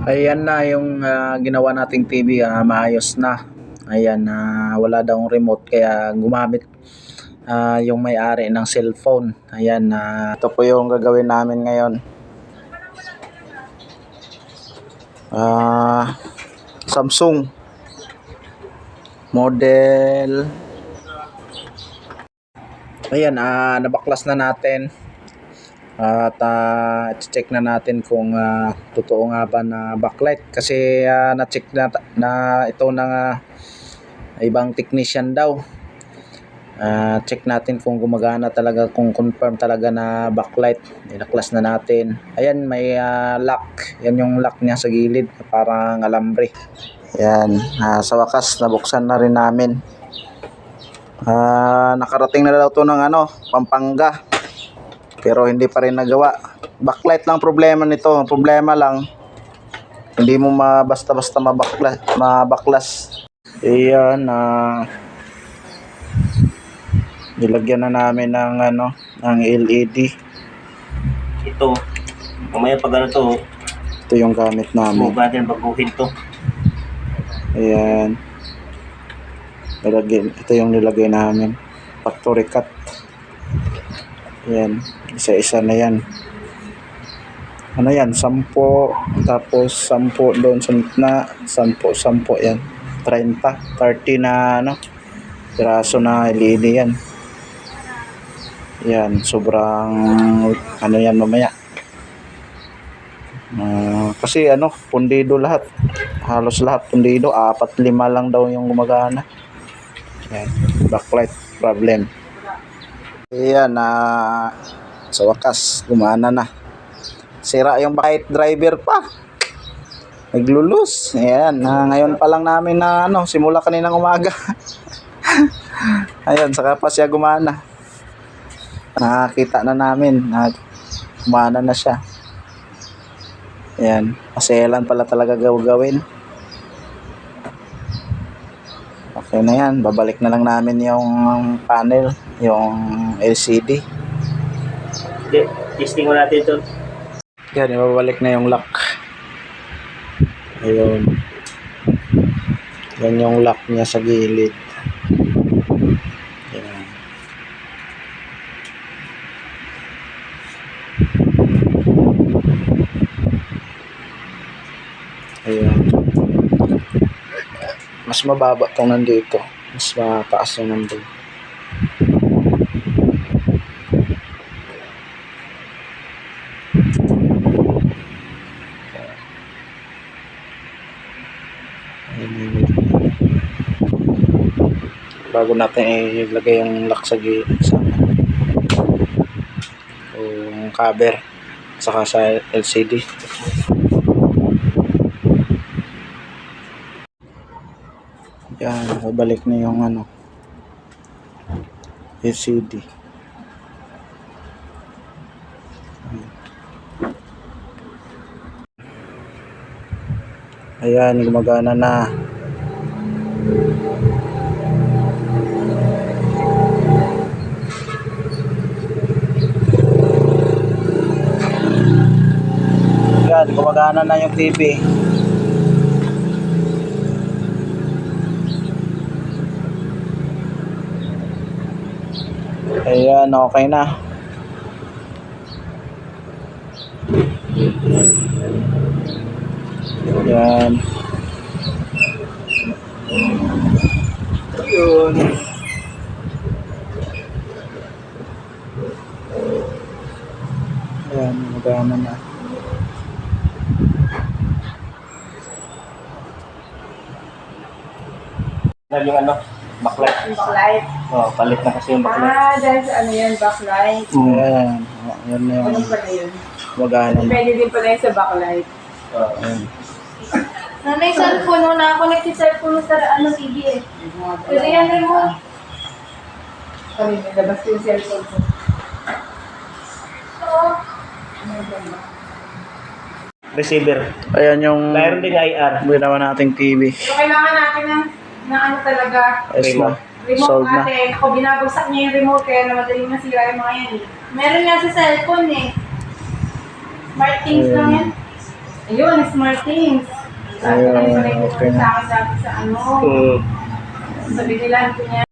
Ayan na yung ginawa nating TV, maayos na. Ayan, wala daw remote kaya gumamit yung may-ari ng cellphone. Ayan, ito po yung gagawin namin ngayon. Samsung model. Ayan, nabaklas na natin. At check na natin kung totoo nga ba na backlight kasi na-check na ito ng ibang technician daw. Check natin kung gumagana talaga, kung confirm talaga na backlight. Inaklas na natin. Ayan, may lock. Yan yung lock niya sa gilid, parang alambre. Ayan, sa wakas nabuksan na rin namin. Nakarating na daw to ng Pampanga. Pero hindi pa rin nagawa. Backlight lang problema nito. Problema lang, hindi mo basta-basta mabaklas. Ayan, nilagyan na namin ng ng LED. Ito, mamaya pag Ito yung gamit namin. Huwag natin baguhin to. Ayan. Ito yung nilagay namin. Factory cut. Ayan. Isa-isa na yan. Ano yan? 10. Tapos 10 doon sa gitna. 10 yan. 30 na piraso na LED yan. Yan. Sobrang yan mamaya. Kasi pundido lahat. Halos lahat pundido. 4-5 lang daw yung gumagana. Yan. Backlight problem. Ayan, sa wakas gumana na. Sira yung backlight driver pa, naglulus. Ayan, ngayon pa lang namin na simula kaninang umaga. Ayan, saka pa siya gumana. Nakakita na namin na gumana na siya. Ayan, maselan pala talaga gawin. Okay na yan, babalik na lang namin yung panel, yung LCD. Okay, testing mo natin ito. Yan, ibabalik na yung lock. Ayun. Yan yung lock niya sa gilid. Yan. Ayan. Mas mababa itong nandito. Mas mataas yung nandito. Bago natin ilagay yung lock sa yung cover saka sa LCD. Yan, babalik na yung LCD. Ayan, gumagana na. Ayan, gumagana na yung TV. Ayan, okay na. Ayan. Ayun. Ayan, magana na. Yung backlight. Backlight. Palit na kasi yung backlight. Dahil sa yan, backlight. Ayan. Ayan na yung Anong pala yun? magana na. Pwede din pala yun sa backlight. Ayan. Nanay, cellphone mo na. Connect yung cellphone mo sa TV eh. Pwede yan remote. Kami, nilabas ko yung cellphone ko. Oo. Receiver. Ayan yung Mayroon din IR. ginawa nating TV. So, kailangan natin ng talaga. Ayos na. Remote Solved na. natin. Ako, binabagsak niya yung remote kaya na madaling nasira yung mga yan eh. Meron nga sa cellphone eh. Smart things lang yan. Ayun, smart things. Ayun, Sabi okay sa na. akin dati sa ano. Mm. Sabi nila ko niya,